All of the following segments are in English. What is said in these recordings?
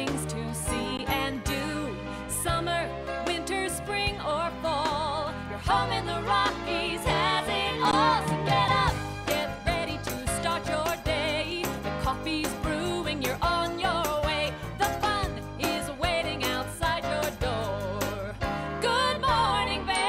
things to see and do. Summer, winter, spring, or fall, your home in the Rockies has it all. So get up, get ready to start your day. The coffee's brewing, you're on your way. The fun is waiting outside your door. Good morning, Vail.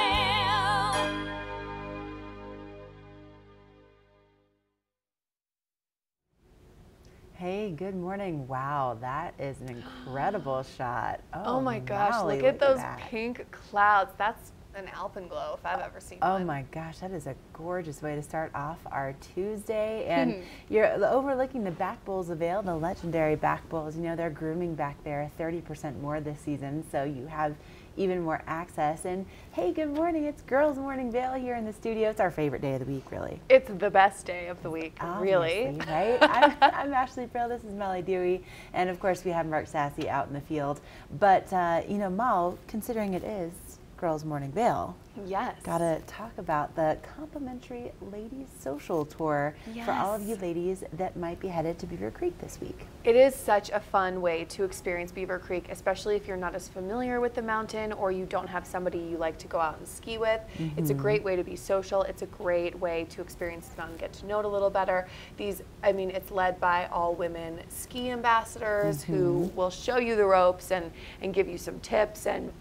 Hey, good morning. Wow, that is an incredible shot. Oh my gosh, Molly, look at those that. pink clouds. That's an alpenglow if I've ever seen one. Oh my gosh, that is a gorgeous way to start off our Tuesday. And you're overlooking the back bowls of Vail, the legendary back bowls. You know, they're grooming back there 30% more this season, so you have even more access. And hey, good morning. It's Girls Morning Vail here in the studio. It's our favorite day of the week, really. It's the best day of the week, Obviously, really. Right? I'm Ashley Frill. This is Molly Dewey. And of course, we have Mark Sassy out in the field. But, you know, Mal, considering it is Girls Morning Vail, yes, gotta talk about the complimentary Ladies Social Tour for all of you ladies that might be headed to Beaver Creek this week. It is such a fun way to experience Beaver Creek, especially if you're not as familiar with the mountain or you don't have somebody you like to go out and ski with. It's a great way to be social. It's a great way to experience the mountain, get to know it a little better. It's led by all women ski ambassadors who will show you the ropes and give you some tips and,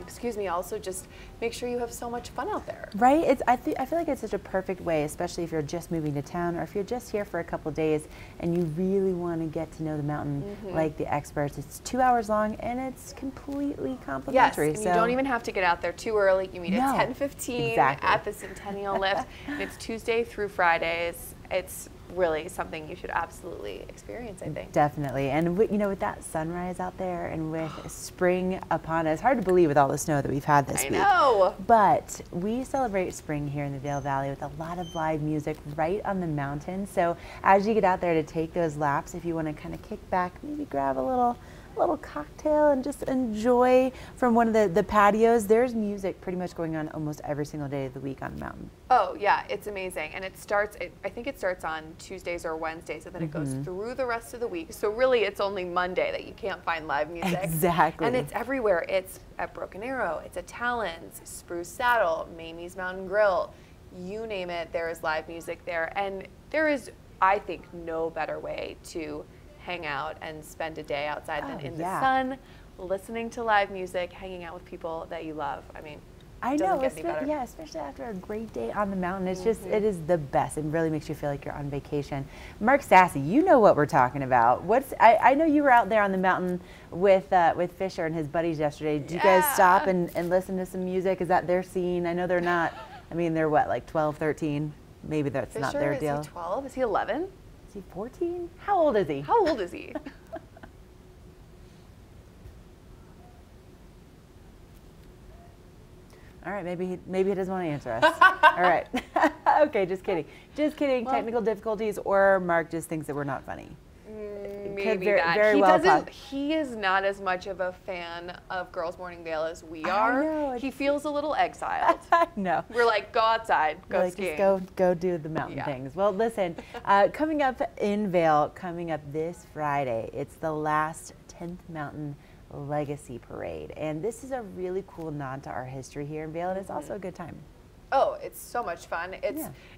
excuse me, also just make sure you have so much fun out there. Right? I feel like it's such a perfect way, especially if you're just moving to town or if you're just here for a couple days and you really want to get to know the mountain like the experts. It's 2 hours long and it's completely complimentary. Yes, and you don't even have to get out there too early. You meet at 10:15 at the Centennial Lift, and it's Tuesday through Fridays. It's really something you should absolutely experience, I think. Definitely. And you know, with that sunrise out there and with spring upon us, hard to believe with all the snow that we've had this week. I know. But we celebrate spring here in the Vail Valley with a lot of live music right on the mountain. So as you get out there to take those laps, if you want to kind of kick back, maybe grab a little cocktail and just enjoy from one of the patios. There's music pretty much going on almost every single day of the week on the mountain. Oh yeah, it's amazing. And it starts, I think it starts on Tuesdays or Wednesdays, and then it goes through the rest of the week. So really it's only Monday that you can't find live music. Exactly. And it's everywhere. It's at Broken Arrow, it's at Talons, Spruce Saddle, Mamie's Mountain Grill, you name it, there is live music there. And there is, I think, no better way to hang out and spend a day outside than in the sun, listening to live music, hanging out with people that you love. I mean, I know, especially after a great day on the mountain. It's just, it is the best. It really makes you feel like you're on vacation. Mark Sassy, you know what we're talking about. I know you were out there on the mountain with Fisher and his buddies yesterday. Did you guys stop and listen to some music? Is that their scene? I know they're not, I mean, they're what, like 12, 13? Maybe that's not their deal. Is he 12? Is he 11? Is he 14? How old is he? How old is he? All right, maybe he doesn't want to answer us. All right. Okay, just kidding. Just kidding. Well, technical difficulties, or Mark just thinks that we're not funny. Maybe that. He is not as much of a fan of Girls Morning Vail as we are. Know, he feels a little exiled. No. We're like, go outside, go skiing. Just go do the mountain things. Well, listen, coming up in Vail, coming up this Friday, it's the last 10th Mountain Legacy Parade. And this is a really cool nod to our history here in Vail, and it's also a good time. Oh, it's so much fun.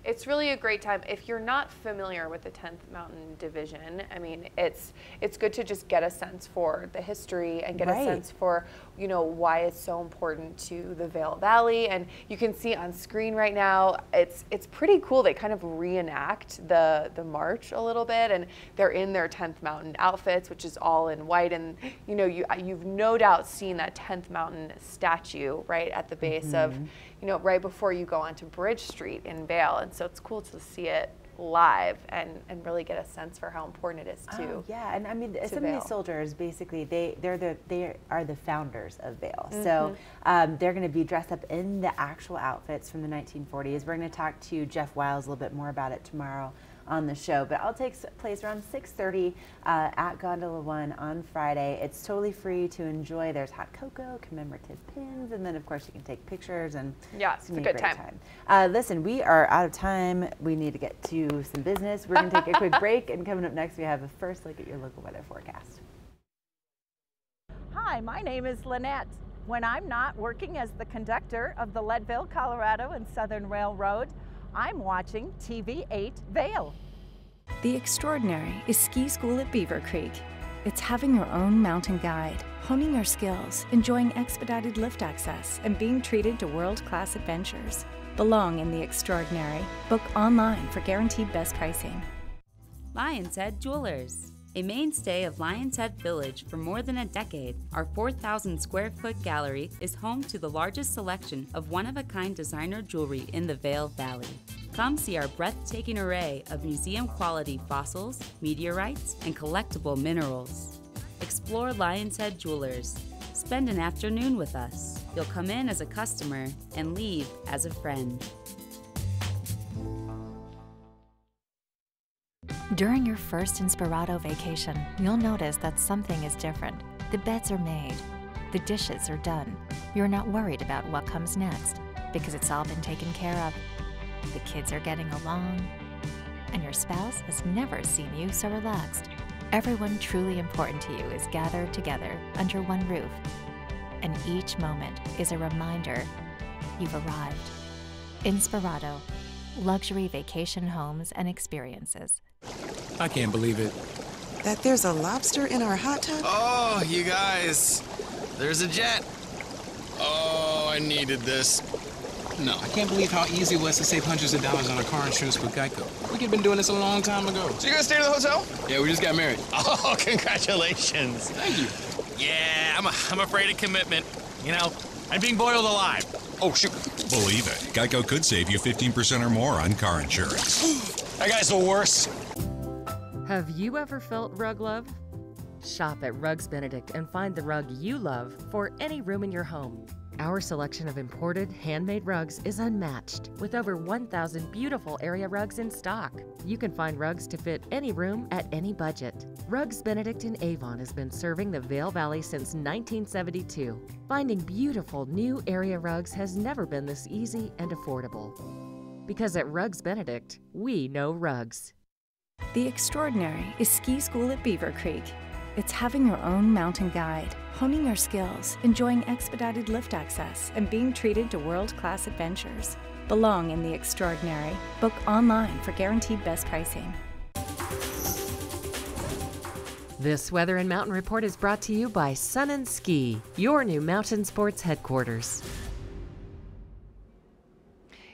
It's really a great time. If you're not familiar with the 10th Mountain Division, I mean, it's good to just get a sense for the history and get a sense for, you know, why it's so important to the Vail Valley. And you can see on screen right now, it's pretty cool. They kind of reenact the march a little bit, and they're in their 10th Mountain outfits, which is all in white. And you know, you've no doubt seen that 10th Mountain statue right at the base of, you know, right before you go onto Bridge Street in Vail. And so it's cool to see it live and really get a sense for how important it is to and I mean, some of these soldiers, basically, they are the founders of Vail. So they're going to be dressed up in the actual outfits from the 1940s. We're going to talk to Jeff Wiles a little bit more about it tomorrow on the show, but I'll take place around 6:30 at Gondola 1 on Friday. It's totally free to enjoy. There's hot cocoa, commemorative pins, and then of course you can take pictures, and it's a good time. Listen, we are out of time. We need to get to some business. We're going to take a quick break, and coming up next we have a first look at your local weather forecast. Hi, my name is Lynette. When I'm not working as the conductor of the Leadville, Colorado and Southern Railroad, I'm watching TV8 Vail. The extraordinary is ski school at Beaver Creek. It's having your own mountain guide, honing your skills, enjoying expedited lift access, and being treated to world-class adventures. Belong in the extraordinary. Book online for guaranteed best pricing. Lion's Head Jewelers. A mainstay of Lion's Head Village for more than a decade, our 4,000 square foot gallery is home to the largest selection of one-of-a-kind designer jewelry in the Vail Valley. Come see our breathtaking array of museum-quality fossils, meteorites, and collectible minerals. Explore Lion's Head Jewelers. Spend an afternoon with us. You'll come in as a customer and leave as a friend. During your first Inspirato vacation, you'll notice that something is different. The beds are made. The dishes are done. You're not worried about what comes next because it's all been taken care of. The kids are getting along, and your spouse has never seen you so relaxed. Everyone truly important to you is gathered together under one roof, and each moment is a reminder you've arrived. Inspirato, luxury vacation homes and experiences. I can't believe it. That there's a lobster in our hot tub? Oh, you guys, there's a jet. Oh, I needed this. No, I can't believe how easy it was to save hundreds of dollars on our car insurance with Geico. We could have been doing this a long time ago. So you guys stay to the hotel? Yeah, we just got married. Oh, congratulations. Thank you. Yeah, I'm afraid of commitment. You know, I'm being boiled alive. Oh, shoot. Believe it, Geico could save you 15% or more on car insurance. That guy's the worst. Have you ever felt rug love? Shop at Rugs Benedict and find the rug you love for any room in your home. Our selection of imported, handmade rugs is unmatched, with over 1,000 beautiful area rugs in stock. You can find rugs to fit any room at any budget. Rugs Benedict in Avon has been serving the Vail Valley since 1972. Finding beautiful new area rugs has never been this easy and affordable. Because at Rugs Benedict, we know rugs. The extraordinary is ski school at Beaver Creek. It's having your own mountain guide, honing your skills, enjoying expedited lift access, and being treated to world-class adventures. Belong in the extraordinary. Book online for guaranteed best pricing. This Weather and Mountain Report is brought to you by Sun and Ski, your new mountain sports headquarters.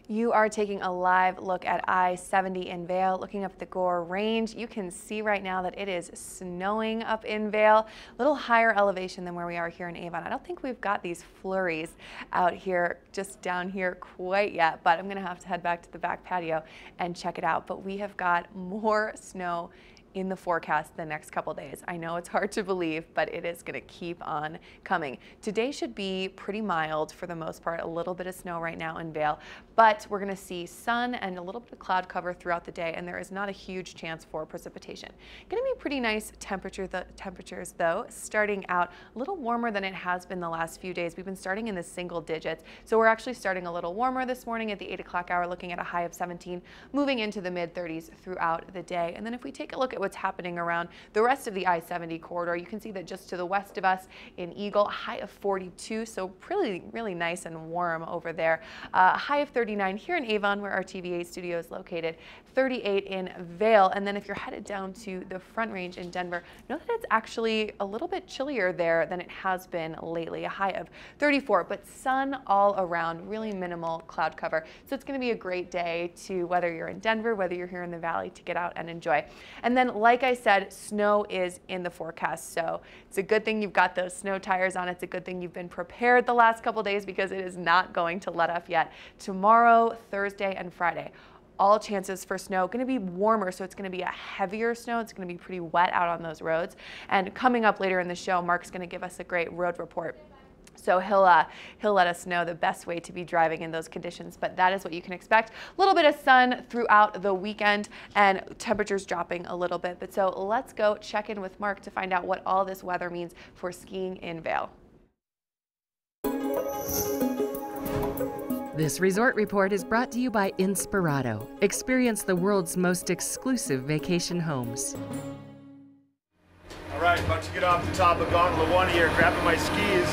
You are taking a live look at I-70 in Vail, looking up the Gore Range. You can see right now that it is snowing up in Vail, a little higher elevation than where we are here in Avon. I don't think we've got these flurries out here, just down here quite yet, but I'm gonna have to head back to the back patio and check it out. But we have got more snow in the forecast the next couple days. I know it's hard to believe, but it is going to keep on coming. Today should be pretty mild for the most part, a little bit of snow right now in Vail, but we're going to see sun and a little bit of cloud cover throughout the day, and there is not a huge chance for precipitation. Going to be pretty nice temperatures though, starting out a little warmer than it has been the last few days. We've been starting in the single digits, so we're actually starting a little warmer this morning at the 8 o'clock hour, looking at a high of 17, moving into the mid 30s throughout the day. And then if we take a look at what's happening around the rest of the I-70 corridor, you can see that just to the west of us in Eagle, a high of 42, so really nice and warm over there. A high of 39 here in Avon, where our TV8 studio is located, 38 in Vail, and then if you're headed down to the Front Range in Denver, know that it's actually a little bit chillier there than it has been lately, a high of 34, but sun all around, really minimal cloud cover. So it's going to be a great day to, whether you're in Denver, whether you're here in the valley, to get out and enjoy. And then, like I said, snow is in the forecast, so it's a good thing you've got those snow tires on. It's a good thing you've been prepared the last couple days, because it is not going to let up yet. Tomorrow, Thursday, and Friday, all chances for snow. Going to be warmer, so it's going to be a heavier snow. It's going to be pretty wet out on those roads. And coming up later in the show, Mark's going to give us a great road report. So he'll let us know the best way to be driving in those conditions, but that is what you can expect. A little bit of sun throughout the weekend and temperatures dropping a little bit. But so let's go check in with Mark to find out what all this weather means for skiing in Vail. This resort report is brought to you by Inspirato. Experience the world's most exclusive vacation homes. All right, about to get off the top of Gondola 1 here, grabbing my skis.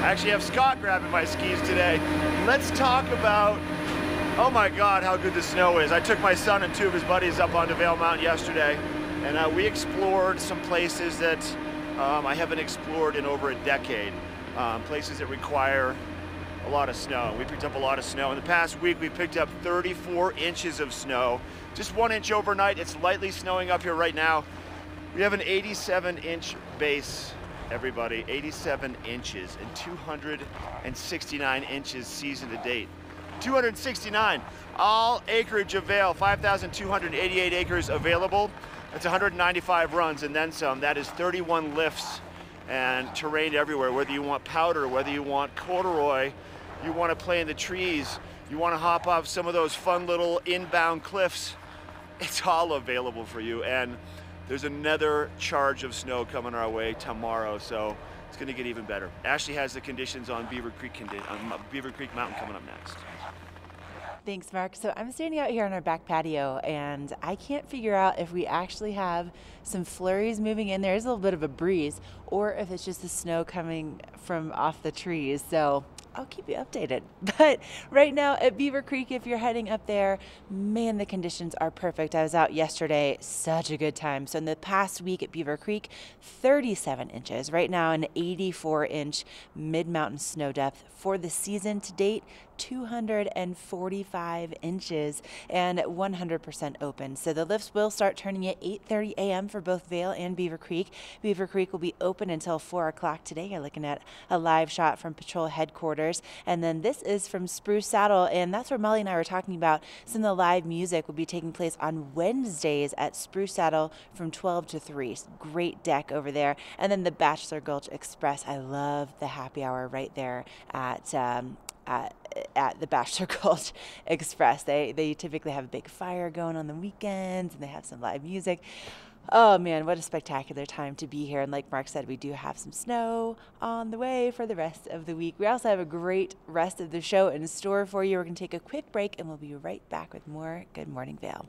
I actually have Scott grabbing my skis today. Let's talk about, oh my God, how good the snow is. I took my son and 2 of his buddies up onto Vail Mountain yesterday, and we explored some places that I haven't explored in over a decade. Places that require a lot of snow. We picked up a lot of snow. In the past week, we picked up 34 inches of snow. Just 1 inch overnight. It's lightly snowing up here right now. We have an 87-inch base, everybody. 87 inches and 269 inches season to date. 269. All acreage of Vail, 5,288 acres available. That's 195 runs and then some. That is 31 lifts and terrain everywhere. Whether you want powder, whether you want corduroy, you want to play in the trees, you want to hop off some of those fun little inbound cliffs, it's all available for you. And there's another charge of snow coming our way tomorrow, so it's going to get even better. Ashley has the conditions on Beaver Creek Mountain coming up next. Thanks, Mark. So I'm standing out here on our back patio, and I can't figure out if we actually have some flurries moving in. There's a little bit of a breeze, or if it's just the snow coming from off the trees. So I'll keep you updated. But right now at Beaver Creek, if you're heading up there, man, the conditions are perfect. I was out yesterday, such a good time. So in the past week at Beaver Creek, 37 inches. Right now an 84-inch mid-mountain snow depth. For the season to date, 245 inches and 100% open. So the lifts will start turning at 8:30 a.m. for both Vail and Beaver Creek. Beaver Creek will be open until 4 o'clock today. You're looking at a live shot from patrol headquarters. And then this is from Spruce Saddle, and that's where Molly and I were talking about. Some of the live music will be taking place on Wednesdays at Spruce Saddle from 12 to 3. Great deck over there. And then the Bachelor Gulch Express. I love the happy hour right there at the Bachelor Gulch Express. They typically have a big fire going on the weekends, and they have some live music. Oh man, what a spectacular time to be here. And like Mark said, we do have some snow on the way for the rest of the week. We also have a great rest of the show in store for you. We're going to take a quick break, and we'll be right back with more Good Morning Vail.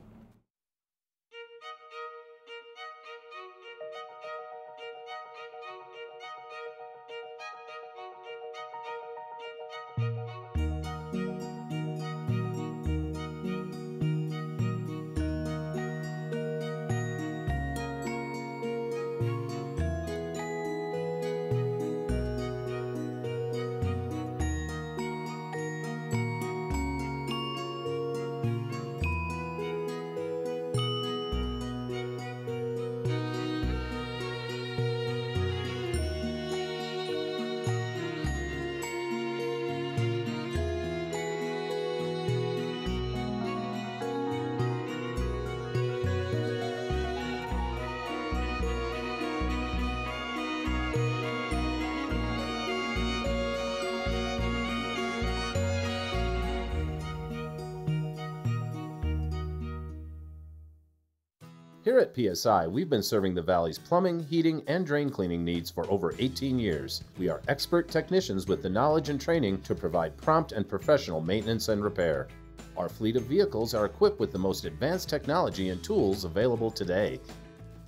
Here at PSI, we've been serving the Valley's plumbing, heating, and drain cleaning needs for over 18 years. We are expert technicians with the knowledge and training to provide prompt and professional maintenance and repair. Our fleet of vehicles are equipped with the most advanced technology and tools available today.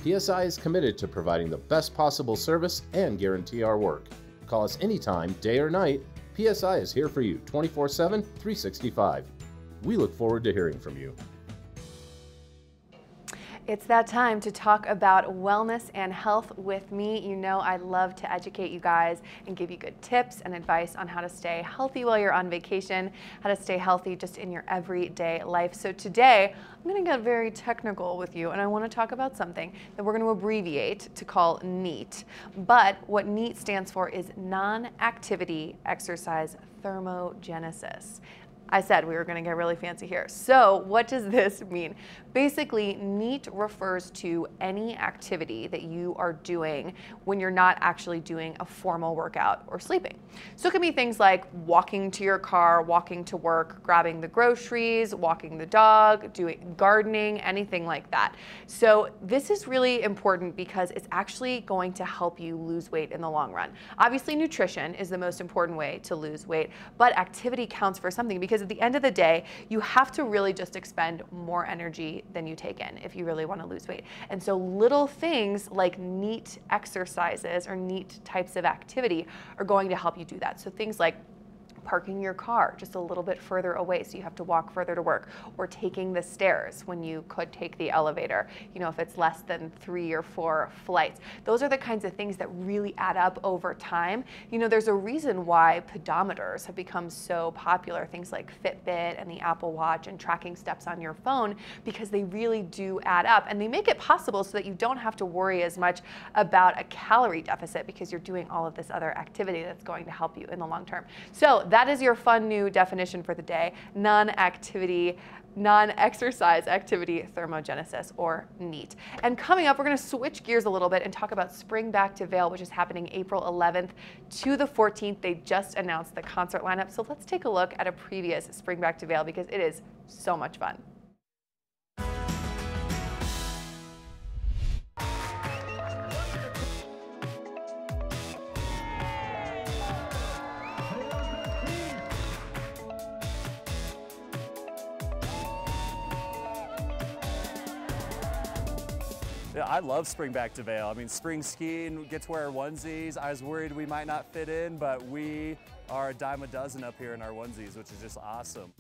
PSI is committed to providing the best possible service and guarantee our work. Call us anytime, day or night. PSI is here for you 24/7, 365. We look forward to hearing from you. It's that time to talk about wellness and health with me. You know I love to educate you guys and give you good tips and advice on how to stay healthy while you're on vacation, how to stay healthy just in your everyday life. So today, I'm going to get very technical with you, and I want to talk about something that we're going to abbreviate to call NEAT. But what NEAT stands for is non-activity exercise thermogenesis. I said we were going to get really fancy here. So what does this mean? Basically, NEAT refers to any activity that you are doing when you're not actually doing a formal workout or sleeping. So it can be things like walking to your car, walking to work, grabbing the groceries, walking the dog, doing gardening, anything like that. So this is really important because it's actually going to help you lose weight in the long run. Obviously, nutrition is the most important way to lose weight, but activity counts for something because because at the end of the day, you have to really just expend more energy than you take in if you really want to lose weight. And so little things like neat exercises or neat types of activity are going to help you do that. So things like parking your car just a little bit further away so you have to walk further to work, or taking the stairs when you could take the elevator, you know, if it's less than 3 or 4 flights. Those are the kinds of things that really add up over time. You know, there's a reason why pedometers have become so popular, things like Fitbit and the Apple Watch and tracking steps on your phone, because they really do add up, and they make it possible so that you don't have to worry as much about a calorie deficit because you're doing all of this other activity that's going to help you in the long term. So that is your fun new definition for the day: non-exercise activity thermogenesis, or NEAT. And coming up, we're going to switch gears a little bit and talk about Spring Back to Vail, which is happening April 11th to the 14th. They just announced the concert lineup. So let's take a look at a previous Spring Back to Vail because it is so much fun. Yeah, I love Spring Back to Vail. I mean, spring skiing, get to wear onesies. I was worried we might not fit in, but we are a dime a dozen up here in our onesies, which is just awesome.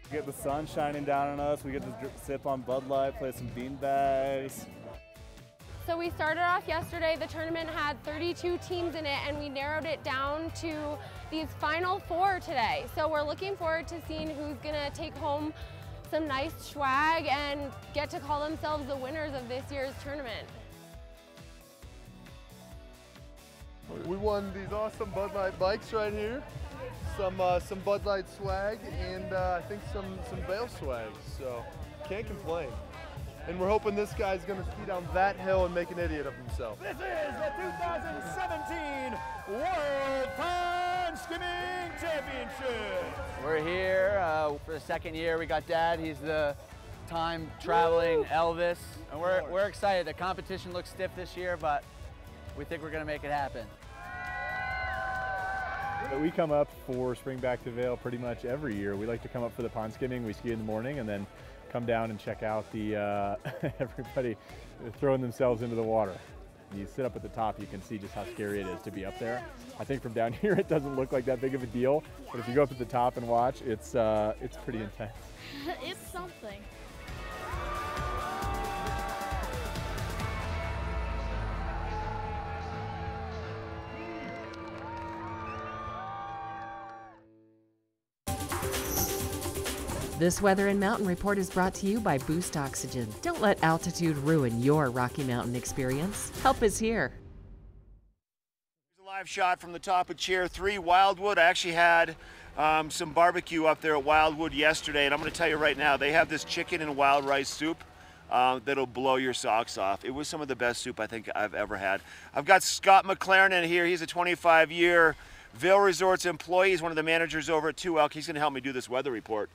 We get the sun shining down on us. We get to sip on Bud Light, play some bean bags. So we started off yesterday. The tournament had 32 teams in it, and we narrowed it down to these final 4 today. So we're looking forward to seeing who's gonna take home some nice swag and get to call themselves the winners of this year's tournament. We won these awesome Bud Light bikes right here, some Bud Light swag, and I think some Vail swag, so can't complain. And we're hoping this guy's gonna ski down that hill and make an idiot of himself. This is the 2017 World Pond Skiing Championship. We're here for the second year. We got Dad, he's the time traveling Elvis. And we're excited. The competition looks stiff this year, but we think we're gonna make it happen. We come up for Spring Back to Vail pretty much every year. We like to come up for the pond skimming. We ski in the morning and then come down and check out the everybody throwing themselves into the water. You sit up at the top, you can see just how scary it is to be up there. I think from down here it doesn't look like that big of a deal, but if you go up at the top and watch, it's pretty intense. It's something. This Weather and Mountain Report is brought to you by Boost Oxygen. Don't let altitude ruin your Rocky Mountain experience. Help is here. Here's a live shot from the top of Chair 3, Wildwood. I actually had some barbecue up there at Wildwood yesterday, and I'm going to tell you right now, they have this chicken and wild rice soup that'll blow your socks off. It was some of the best soup I think I've ever had. I've got Scott McLaren in here. He's a 25-year Vail Resorts employee. He's one of the managers over at 2 Elk. He's going to help me do this weather report.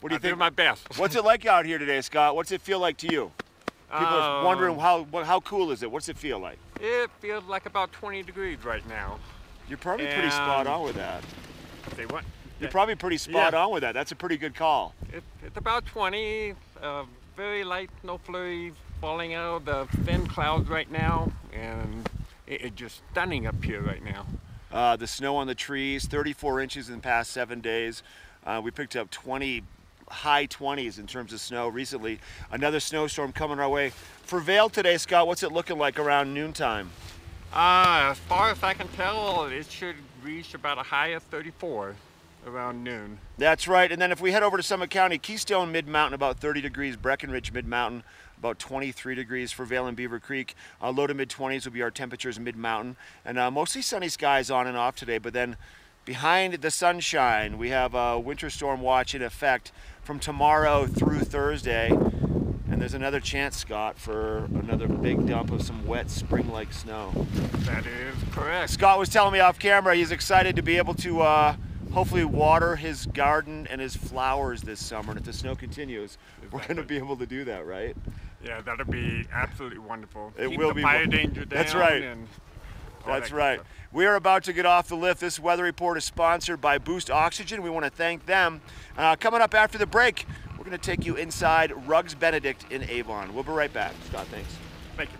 What do you think? I do my best. What's it like out here today, Scott? What's it feel like to you? People are wondering how cool is it? What's it feel like? It feels like about 20 degrees right now. You're probably pretty spot on with that. Say what? You're probably pretty spot on with that. That's a pretty good call. It's about 20. Very light, no flurries falling out of the thin clouds right now, and it's just stunning up here right now. The snow on the trees, 34 inches in the past 7 days. We picked up high 20s in terms of snow recently. Another snowstorm coming our way. For Vail today, Scott, what's it looking like around noontime? As far as I can tell, it should reach about a high of 34 around noon. That's right. And then if we head over to Summit County, Keystone Mid-Mountain about 30 degrees, Breckenridge Mid-Mountain about 23 degrees for Vail and Beaver Creek. Low to mid-20s will be our temperatures mid-mountain. And mostly sunny skies on and off today, but then behind the sunshine, we have a winter storm watch in effect from tomorrow through Thursday. And there's another chance, Scott, for another big dump of some wet spring-like snow. That is correct. Scott was telling me off camera he's excited to be able to hopefully water his garden and his flowers this summer. And if the snow continues, we're going to be able to do that, right? Yeah, that'll be absolutely wonderful. It Keep will the be. Fire danger down. That's right. And That's right. We are about to get off the lift. This weather report is sponsored by Boost Oxygen. We want to thank them. Coming up after the break, we're going to take you inside Rugs Benedict in Avon. We'll be right back. Scott, thanks. Thank you.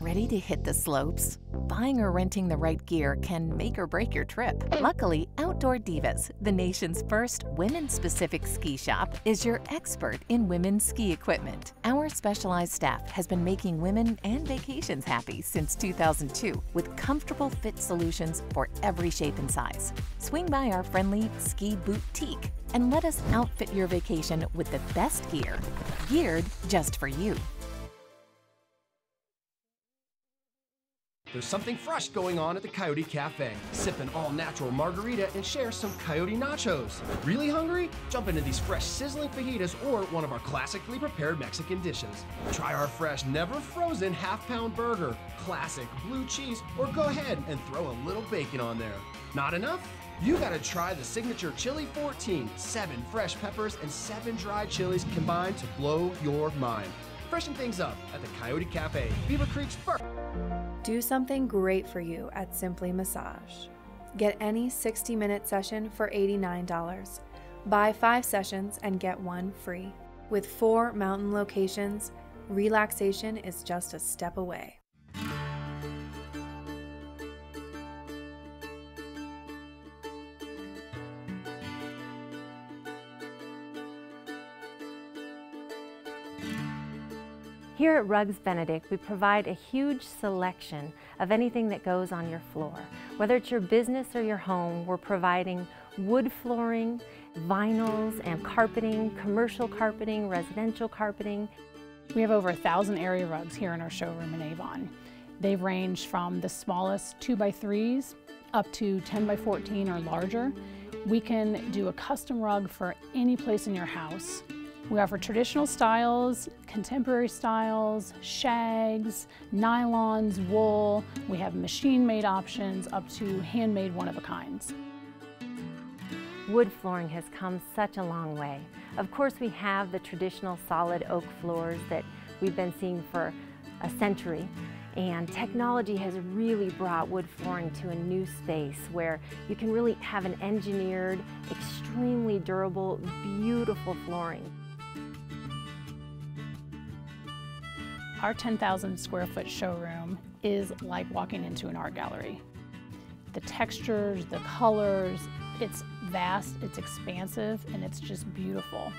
Ready to hit the slopes? Buying or renting the right gear can make or break your trip. Luckily, Outdoor Divas, the nation's first women-specific ski shop, is your expert in women's ski equipment. Our specialized staff has been making women and vacations happy since 2002 with comfortable fit solutions for every shape and size. Swing by our friendly Ski Boutique and let us outfit your vacation with the best gear, geared just for you. There's something fresh going on at the Coyote Cafe. Sip an all-natural margarita and share some Coyote nachos. Really hungry? Jump into these fresh sizzling fajitas or one of our classically prepared Mexican dishes. Try our fresh, never-frozen half-pound burger, classic blue cheese, or go ahead and throw a little bacon on there. Not enough? You gotta try the signature Chili 14, 7 fresh peppers and 7 dried chilies combined to blow your mind. Freshen things up at the Coyote Cafe, Beaver Creek's first. Do something great for you at Simply Massage. Get any 60-minute session for $89. Buy 5 sessions and get 1 free. With 4 mountain locations, relaxation is just a step away. Here at Rugs Benedict, we provide a huge selection of anything that goes on your floor. Whether it's your business or your home, we're providing wood flooring, vinyls and carpeting, commercial carpeting, residential carpeting. We have over 1,000 area rugs here in our showroom in Avon. They range from the smallest 2x3s up to 10x14 or larger. We can do a custom rug for any place in your house. We offer traditional styles, contemporary styles, shags, nylons, wool. We have machine-made options up to handmade one-of-a-kinds. Wood flooring has come such a long way. Of course, we have the traditional solid oak floors that we've been seeing for a century. And technology has really brought wood flooring to a new space where you can really have an engineered, extremely durable, beautiful flooring. Our 10,000 square foot showroom is like walking into an art gallery. The textures, the colors, it's vast, it's expansive, and it's just beautiful.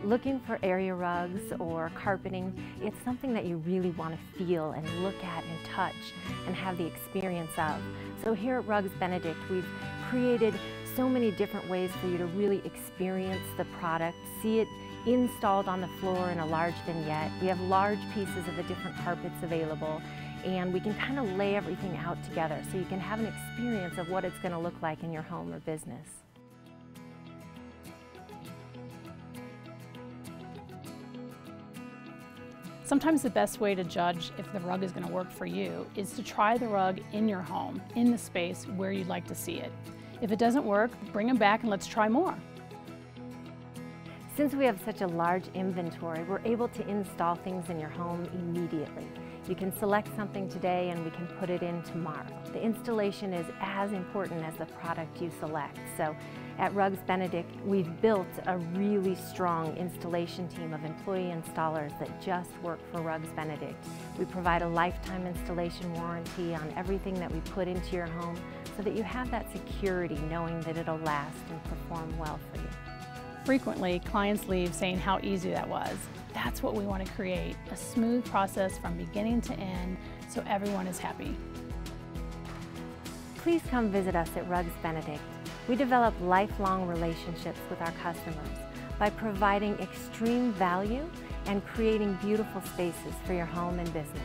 Looking for area rugs or carpeting, it's something that you really want to feel and look at and touch and have the experience of. So here at Rugs Benedict, we've created so many different ways for you to really experience the product, see it installed on the floor in a large vignette. We have large pieces of the different carpets available, and we can kind of lay everything out together so you can have an experience of what it's going to look like in your home or business. Sometimes the best way to judge if the rug is going to work for you is to try the rug in your home, in the space where you'd like to see it. If it doesn't work, bring them back and let's try more. Since we have such a large inventory, we're able to install things in your home immediately. You can select something today and we can put it in tomorrow. The installation is as important as the product you select. So at Rugs Benedict, we've built a really strong installation team of employee installers that just work for Rugs Benedict. We provide a lifetime installation warranty on everything that we put into your home so that you have that security knowing that it'll last and perform well for you. Frequently, clients leave saying how easy that was. That's what we want to create, a smooth process from beginning to end so everyone is happy. Please come visit us at Rugs Benedict. We develop lifelong relationships with our customers. by providing extreme value and creating beautiful spaces for your home and business.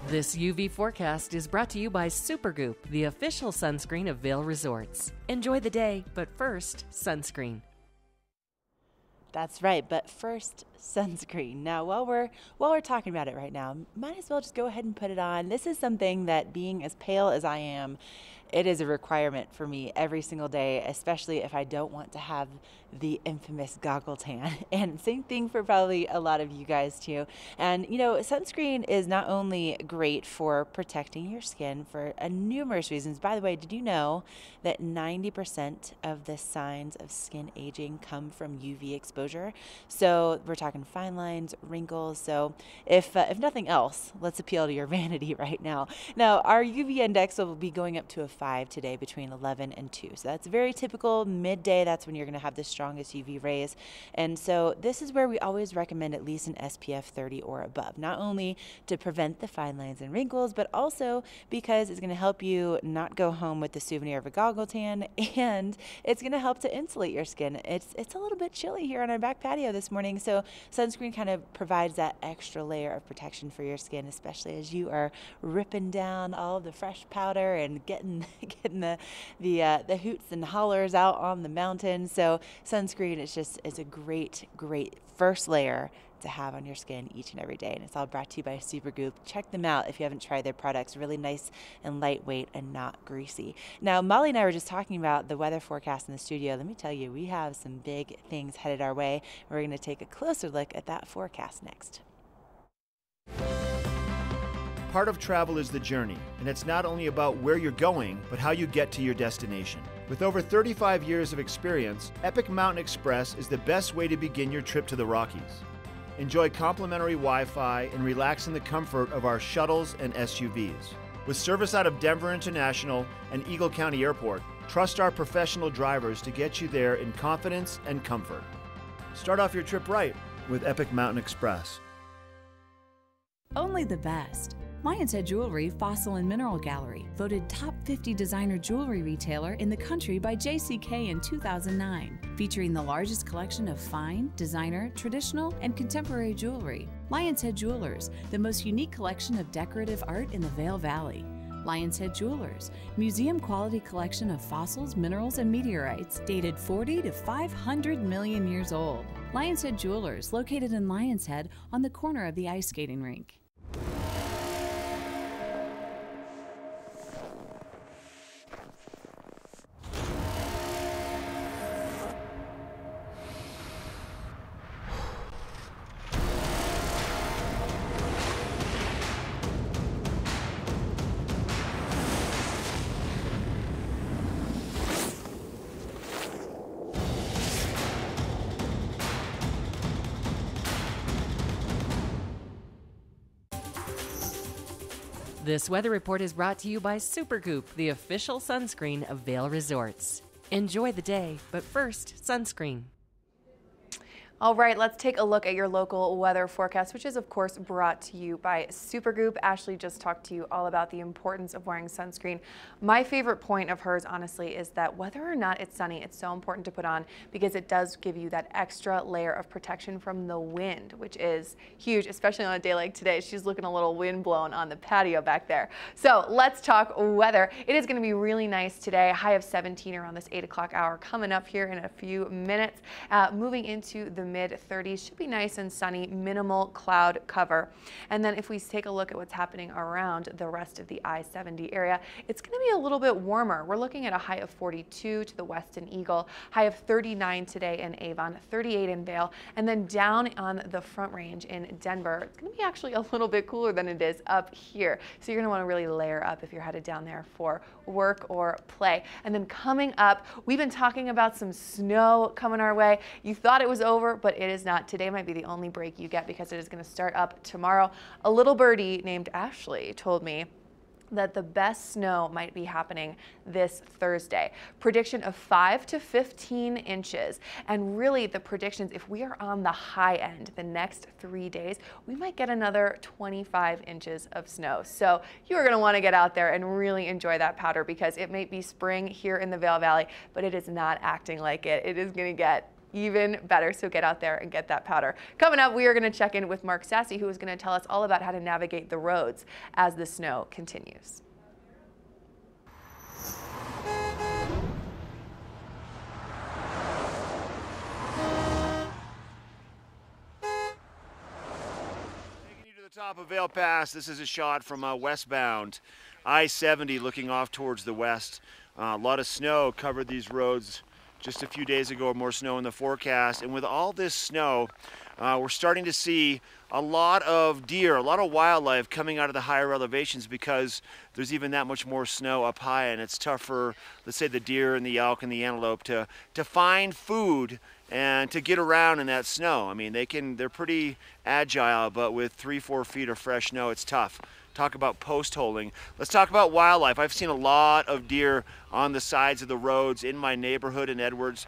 This UV forecast is brought to you by Supergoop, the official sunscreen of Vail Resorts. Enjoy the day, but first, sunscreen. That's right, but first, sunscreen. Now, while we're talking about it right now, might as well just go ahead and put it on. This is something that, being as pale as I am, it is a requirement for me every single day, especially if I don't want to have the infamous goggle tan. And same thing for probably a lot of you guys too. And you know, sunscreen is not only great for protecting your skin for numerous reasons. By the way, did you know that 90% of the signs of skin aging come from UV exposure? So we're talking fine lines, wrinkles. So if nothing else, let's appeal to your vanity right now. Now, our UV index will be going up to a 5 today, between 11 and 2. So that's very typical. Midday, that's when you're going to have the strongest UV rays. And so this is where we always recommend at least an SPF 30 or above, not only to prevent the fine lines and wrinkles, but also because it's going to help you not go home with the souvenir of a goggle tan, and it's going to help to insulate your skin. It's a little bit chilly here on our back patio this morning, so sunscreen kind of provides that extra layer of protection for your skin, especially as you are ripping down all of the fresh powder and getting the hoots and hollers out on the mountain. So sunscreen is a great first layer to have on your skin each and every day, and it's all brought to you by Supergoop. Check them out if you haven't tried their products. Really nice and lightweight and not greasy. Now, Molly and I were just talking about the weather forecast in the studio. Let me tell you, we have some big things headed our way. We're going to take a closer look at that forecast next. Part of travel is the journey, and it's not only about where you're going, but how you get to your destination. With over 35 years of experience, Epic Mountain Express is the best way to begin your trip to the Rockies. Enjoy complimentary Wi-Fi and relax in the comfort of our shuttles and SUVs. With service out of Denver International and Eagle County Airport, trust our professional drivers to get you there in confidence and comfort. Start off your trip right with Epic Mountain Express. Only the best. Lion's Head Jewelry Fossil and Mineral Gallery, voted top 50 designer jewelry retailer in the country by JCK in 2009, featuring the largest collection of fine, designer, traditional, and contemporary jewelry. Lion's Head Jewelers, the most unique collection of decorative art in the Vail Valley. Lion's Head Jewelers, museum-quality collection of fossils, minerals, and meteorites dated 40 to 500 million years old. Lion's Head Jewelers, located in Lion's Head on the corner of the ice skating rink. This weather report is brought to you by Supergoop, the official sunscreen of Vail Resorts. Enjoy the day, but first, sunscreen. All right, let's take a look at your local weather forecast, which is, of course, brought to you by Supergoop. Ashley just talked to you all about the importance of wearing sunscreen. My favorite point of hers, honestly, is that whether or not it's sunny, it's so important to put on because it does give you that extra layer of protection from the wind, which is huge, especially on a day like today. She's looking a little wind blown on the patio back there. So let's talk weather. It is going to be really nice today. A high of 17 around this 8 o'clock hour coming up here in a few minutes. Moving into the mid-30s, should be nice and sunny, minimal cloud cover. And then if we take a look at what's happening around the rest of the I-70 area, it's going to be a little bit warmer. We're looking at a high of 42 to the west in Eagle, high of 39 today in Avon, 38 in Vail, and then down on the Front Range in Denver, it's going to be actually a little bit cooler than it is up here. So you're going to want to really layer up if you're headed down there for work or play. And then coming up, we've been talking about some snow coming our way. You thought it was over, but it is not. Today might be the only break you get because it is going to start up tomorrow. A little birdie named Ashley told me that the best snow might be happening this Thursday. Prediction of 5 to 15 inches. And really the predictions, if we are on the high end the next 3 days, we might get another 25 inches of snow. So you are going to want to get out there and really enjoy that powder, because it may be spring here in the Vail Valley, but it is not acting like it. It is going to get even better, so get out there and get that powder. Coming up, we are going to check in with Mark Sassy, who is going to tell us all about how to navigate the roads as the snow continues. Taking you to the top of Vail Pass, this is a shot from westbound I-70 looking off towards the west. A lot of snow covered these roads just a few days ago, more snow in the forecast. And with all this snow, we're starting to see a lot of deer, a lot of wildlife coming out of the higher elevations, because there's even that much more snow up high, and it's tough for, let's say, the deer and the elk and the antelope to find food and to get around in that snow. I mean, they're pretty agile, but with 3-4 feet of fresh snow, it's tough. Talk about post-holing. Let's talk about wildlife. I've seen a lot of deer on the sides of the roads in my neighborhood in Edwards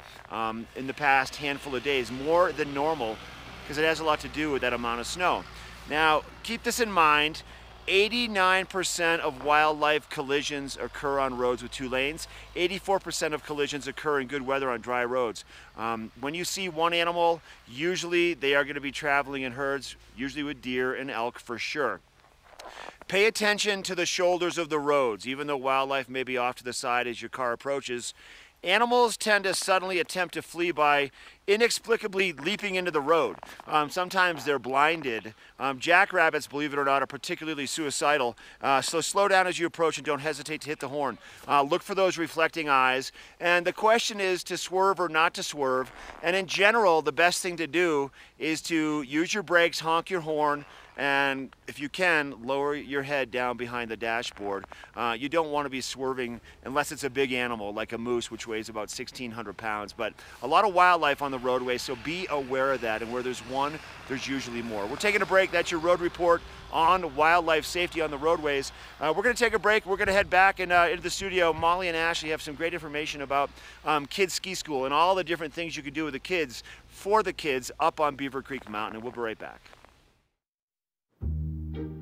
in the past handful of days, more than normal, because it has a lot to do with that amount of snow. Now, keep this in mind. 89% of wildlife collisions occur on roads with 2 lanes. 84% of collisions occur in good weather on dry roads. When you see one animal, usually they are going to be traveling in herds, usually with deer and elk for sure. Pay attention to the shoulders of the roads. Even though wildlife may be off to the side as your car approaches, animals tend to suddenly attempt to flee by inexplicably leaping into the road. Sometimes they're blinded. Jackrabbits, believe it or not, are particularly suicidal. So slow down as you approach and don't hesitate to hit the horn. Look for those reflecting eyes. And the question is to swerve or not to swerve. And in general, the best thing to do is to use your brakes, honk your horn, and if you can, lower your head down behind the dashboard. You don't want to be swerving unless it's a big animal like a moose, which weighs about 1,600 pounds. But a lot of wildlife on the roadway, so be aware of that. And where there's one, there's usually more. We're taking a break. That's your road report on wildlife safety on the roadways. We're going to take a break. We're going to head back into the studio. Molly and Ashley have some great information about Kids Ski School and all the different things you can do with the kids, for the kids, up on Beaver Creek Mountain. And we'll be right back.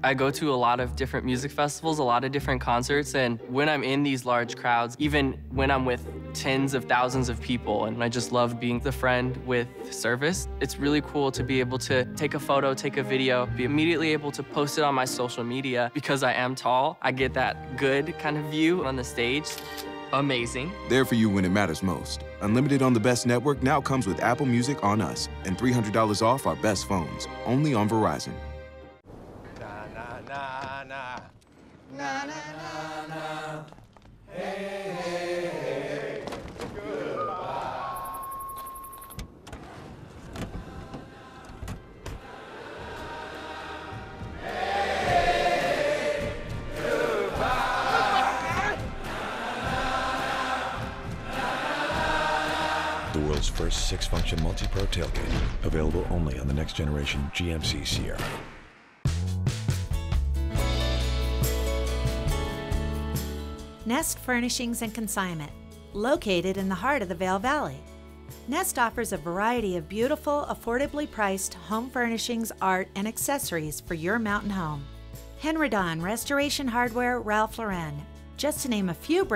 I go to a lot of different music festivals, a lot of different concerts, and when I'm in these large crowds, even when I'm with tens of thousands of people, and I just love being the friend with service, it's really cool to be able to take a photo, take a video, be immediately able to post it on my social media. Because I am tall, I get that good kind of view on the stage. Amazing. There for you when it matters most. Unlimited on the best network now comes with Apple Music on us, and $300 off our best phones, only on Verizon. Na na na na, hey hey hey, goodbye. Hey, goodbye. The world's first 6-function multi-pro tailgate, available only on the next generation GMC Sierra. Nest Furnishings and Consignment, located in the heart of the Vail Valley. Nest offers a variety of beautiful, affordably priced home furnishings, art, and accessories for your mountain home. Henredon, Restoration Hardware, Ralph Lauren, just to name a few brands.